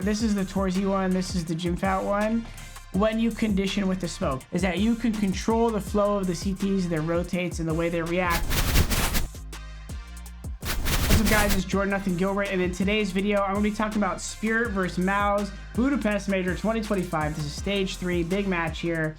This is the Torzy one, this is the Gymfat one. When you condition with the smoke, is that you can control the flow of the CTs, their rotates, and the way they react. What's up guys, it's Jordan n0thing Gilbert, and in today's video, I'm going to be talking about Spirit versus MOUZ, Budapest Major 2025. This is stage 3, big match here.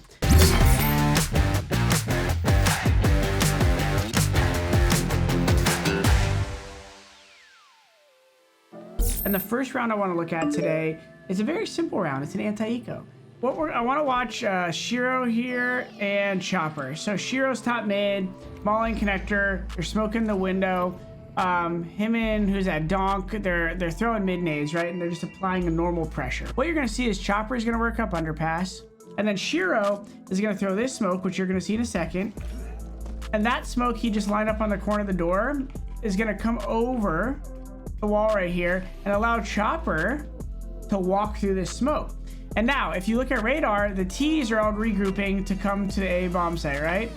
And the first round I want to look at today is a very simple round. It's an anti-eco. I want to watch Shiro here and Chopper. So Shiro's top mid, mauling connector. They're smoking the window. Him and who's that? Donk. They're throwing mid nades, right? And they're just applying a normal pressure. What you're gonna see is Chopper is gonna work up underpass, and then Shiro is gonna throw this smoke, which you're gonna see in a second. And that smoke he just lined up on the corner of the door is gonna come over the wall right here and allow Chopper to walk through this smoke. And now if you look at radar, the T's are all regrouping to come to the A bomb site, right?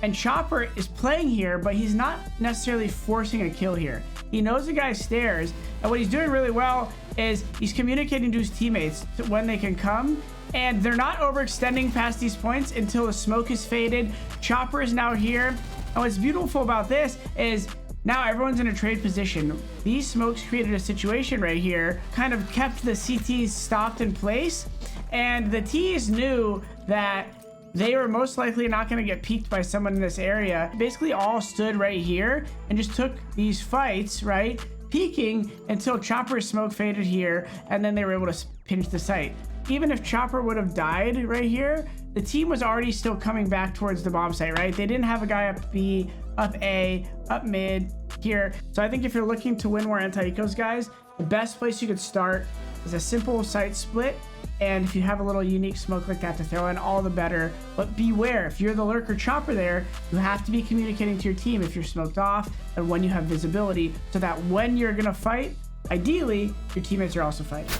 And Chopper is playing here, but he's not necessarily forcing a kill here. He knows the guy's stairs, and what he's doing really well is he's communicating to his teammates when they can come, and they're not overextending past these points until the smoke is faded. Chopper is now here, and what's beautiful about this is now everyone's in a trade position. These smokes created a situation right here, kind of kept the CTs stopped in place, and the T's knew that they were most likely not going to get peeked by someone in this area. Basically all stood right here and just took these fights, right? Peeking until Chopper's smoke faded here, and then they were able to pinch the site. Even if Chopper would have died right here, the team was already still coming back towards the bomb site, right? They didn't have a guy up B, up A, up mid here. So I think if you're looking to win more anti-ecos, guys, the best place you could start is a simple site split. And if you have a little unique smoke like that to throw in, all the better. But beware, if you're the lurker Chopper there, you have to be communicating to your team if you're smoked off and when you have visibility, so that when you're gonna fight, ideally, your teammates are also fighting.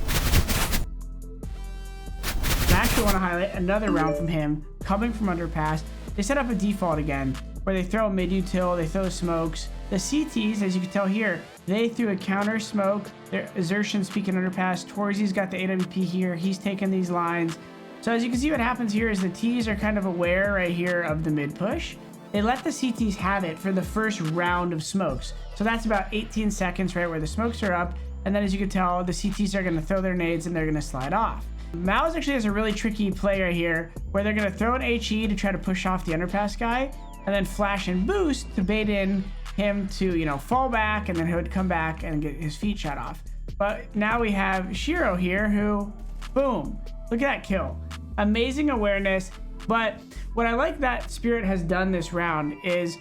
I actually want to highlight another round from him coming from underpass. They set up a default again where they throw mid util, they throw smokes. The CTs, as you can tell here, they threw a counter smoke. Their Exertion speaking underpass. Torzy's got the AWP here. He's taking these lines. So as you can see, what happens here is the T's are kind of aware right here of the mid push. They let the CTs have it for the first round of smokes. So that's about 18 seconds, right, where the smokes are up. And then as you can tell, the CTs are going to throw their nades and they're going to slide off. MOUZ actually has a really tricky play right here where they're going to throw an HE to try to push off the underpass guy, and then flash and boost to bait in him to, you know, fall back, and then he would come back and get his feet shot off. But now we have Shiro here who, boom, look at that kill. Amazing awareness. But what I like that Spirit has done this round is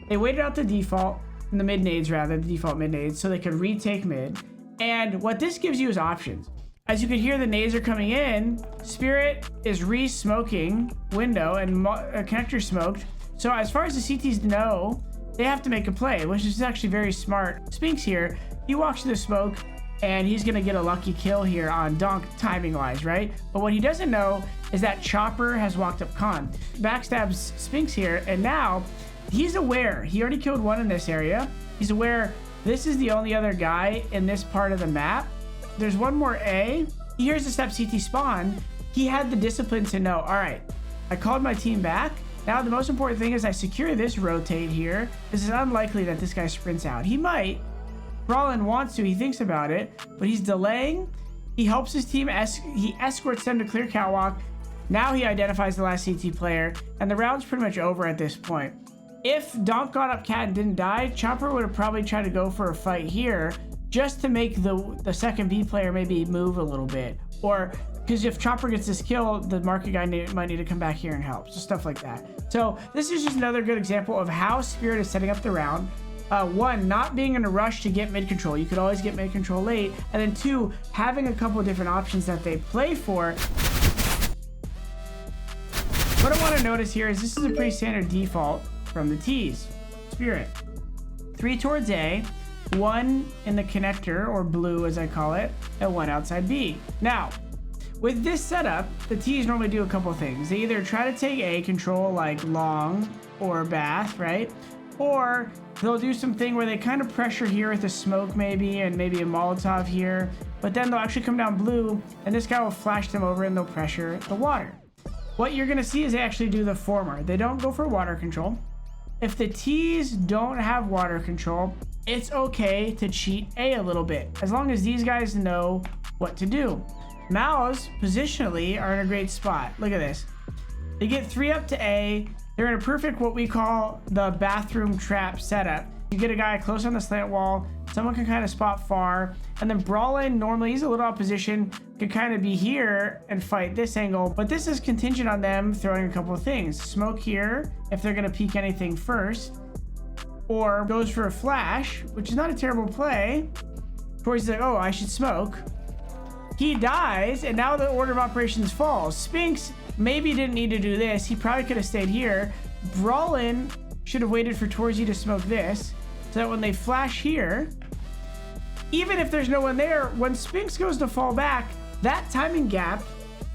they waited out the default, the mid nades rather, the default mid nades, so they could retake mid. And what this gives you is options. As you can hear, the nades are coming in. Spirit is re-smoking window and connector smoked. So as far as the CTs know, they have to make a play, which is actually very smart. Spinks here, he walks to the smoke and he's gonna get a lucky kill here on Donk timing wise, right? But what he doesn't know is that Chopper has walked up con. Backstabs Spinks here, and now he's aware. He already killed one in this area. He's aware this is the only other guy in this part of the map. There's one more A. He hears the step CT spawn. He had the discipline to know, all right, I called my team back. Now the most important thing is I secure this rotate here. This is unlikely that this guy sprints out. He might. Brawlin wants to, he thinks about it, but he's delaying. He helps his team, he escorts them to clear catwalk. Now he identifies the last CT player, and the round's pretty much over at this point. If Donk got up cat and didn't die, Chopper would have probably tried to go for a fight here, just to make the second B player maybe move a little bit. Or because if Chopper gets this kill, the market guy might need to come back here and help. So stuff like that. So this is just another good example of how Spirit is setting up the round. One, not being in a rush to get mid control. You could always get mid control late. And then two, having a couple of different options that they play for. What I want to notice here is this is a pretty standard default from the T's. Spirit. 3 towards A. 1 in the connector, or blue as I call it, and 1 outside B. Now, with this setup, the T's normally do a couple things. They either try to take A control like long or bath, right? Or they'll do something where they kind of pressure here with a smoke maybe, and maybe a Molotov here. but then they'll actually come down blue, and this guy will flash them over and they'll pressure the water. What you're gonna see is they actually do the former. They don't go for water control. If the T's don't have water control, it's okay to cheat A little bit, as long as these guys know what to do. MOUZ positionally are in a great spot. Look at this. They get 3 up to A. They're in a perfect, what we call the bathroom trap setup. You get a guy close on the slant wall, someone can kind of spot far, and then Brawlin, normally he's a little out of position, could kind of be here and fight this angle, but this is contingent on them throwing a couple of things. Smoke here, if they're gonna peek anything first, or goes for a flash, which is not a terrible play. Tori's like, oh, I should smoke. He dies, and now the order of operations falls. Spinks maybe didn't need to do this. He probably could have stayed here. Brawlin should have waited for Torzy to smoke this, so that when they flash here, even if there's no one there, when Spinks goes to fall back, that timing gap,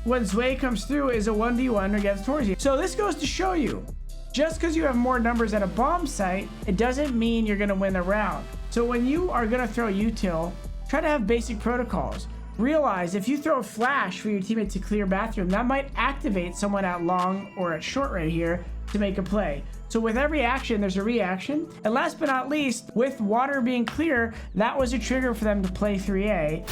when ZOWIE comes through, is a 1v1 against Torzy. So this goes to show you, just because you have more numbers at a bomb site, it doesn't mean you're gonna win the round. So when you are gonna throw util, try to have basic protocols. Realize if you throw a flash for your teammate to clear bathroom, that might activate someone at long or at short right here to make a play. So with every action, there's a reaction. And last but not least, with water being clear, that was a trigger for them to play 3A.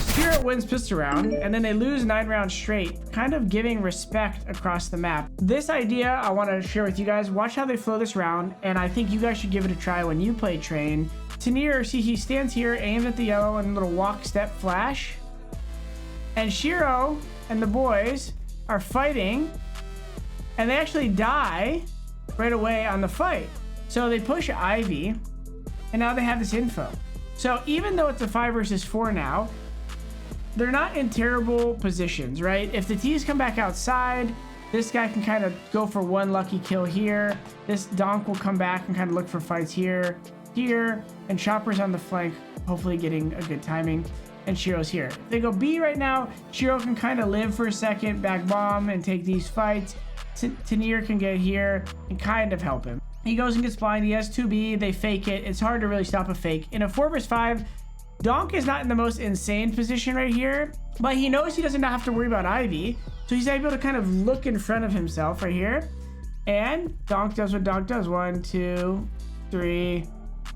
Spirit wins pistol round, and then they lose 9 rounds straight, kind of giving respect across the map. This idea I want to share with you guys. Watch how they flow this round, and I think you guys should give it a try when you play Train. Tanir, see, he stands here, aims at the yellow, and a little walk step flash. And Shiro and the boys are fighting, and they actually die right away on the fight. So they push Ivy, and now they have this info. So even though it's a 5 versus 4 now, they're not in terrible positions, right? If the T's come back outside, this guy can kind of go for one lucky kill here. This Donk will come back and kind of look for fights here, and Chopper's on the flank, hopefully getting a good timing, and Shiro's here. If they go B right now, Shiro can kind of live for a second, back bomb, and take these fights. Tanir can get here and kind of help him. He goes and gets blind, he has 2B, they fake it. It's hard to really stop a fake. In a 4 vs 5, Donk is not in the most insane position right here, but he knows he doesn't have to worry about Ivy, so he's able to kind of look in front of himself right here, and Donk does what Donk does. 1, 2, 3,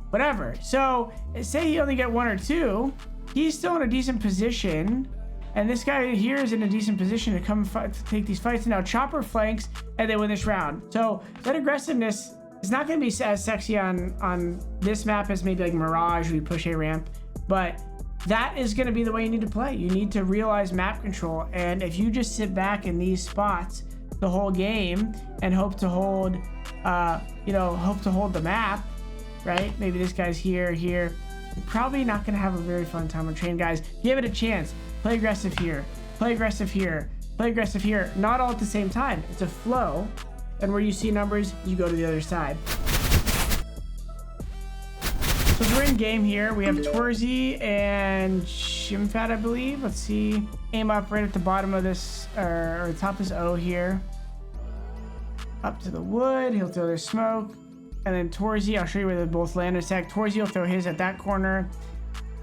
whatever. So say he only get 1 or 2, he's still in a decent position, and this guy here is in a decent position to come to take these fights. And now Chopper flanks, and they win this round. So that aggressiveness is not going to be as sexy on this map as maybe like Mirage, where you push a ramp, but that is going to be the way you need to play. You need to realize map control, and if you just sit back in these spots the whole game and hope to hold the map, right? Maybe this guy's here. You're probably not going to have a very fun time on Train, guys. Give it a chance. Play aggressive here. Play aggressive here. Play aggressive here. Not all at the same time. It's a flow, and where you see numbers, you go to the other side. So we're in game here. We have Torzy and Shimfat, I believe. Let's see. Aim up right at the bottom of this, or top of this O here. Up to the wood. He'll throw their smoke. And then Torzy, I'll show you where they both land in a sec. Torzy will throw his at that corner.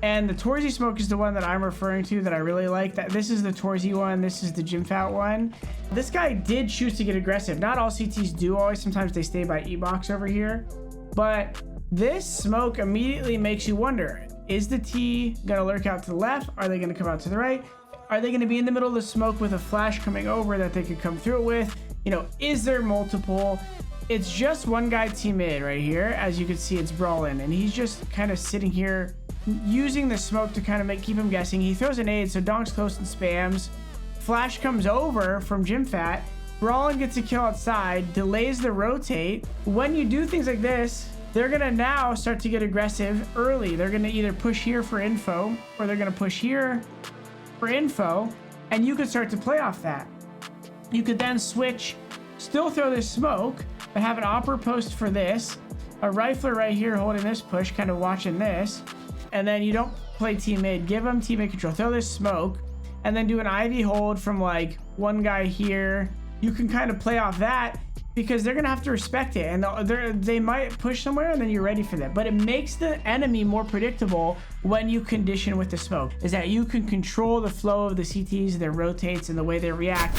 And the Torzy smoke is the one that I'm referring to that I really like. This is the Torzy one. This is the Jimfat one. This guy did choose to get aggressive. Not all CTs do always. Sometimes they stay by E-box over here. But this smoke immediately makes you wonder, is the T going to lurk out to the left? Are they going to come out to the right? Are they going to be in the middle of the smoke with a flash coming over that they could come through it with? You know, is there multiple? It's just one guy team mid right here. As you can see, it's Brawlin, and he's just kind of sitting here using the smoke to kind of keep him guessing. He throws an aid, so Donk's close and spams. Flash comes over from Jimfat. Brawlin gets a kill outside, delays the rotate. When you do things like this, they're gonna now start to get aggressive early. They're gonna either push here for info, or they're gonna push here for info, and you could start to play off that. You could then switch, still throw this smoke, but have an opera post for this, a rifler right here holding this push, kind of watching this, and then you don't play team mid. Give them teammate control, throw this smoke, and then do an Ivy hold from like one guy here. You can kind of play off that, because they're gonna have to respect it, and they might push somewhere and then you're ready for that. But it makes the enemy more predictable when you condition with the smoke, is that you can control the flow of the CTs, their rotates, and the way they react.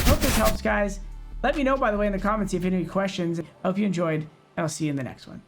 Hope this helps, guys. Let me know, by the way, in the comments if you have any questions. I hope you enjoyed, and I'll see you in the next one.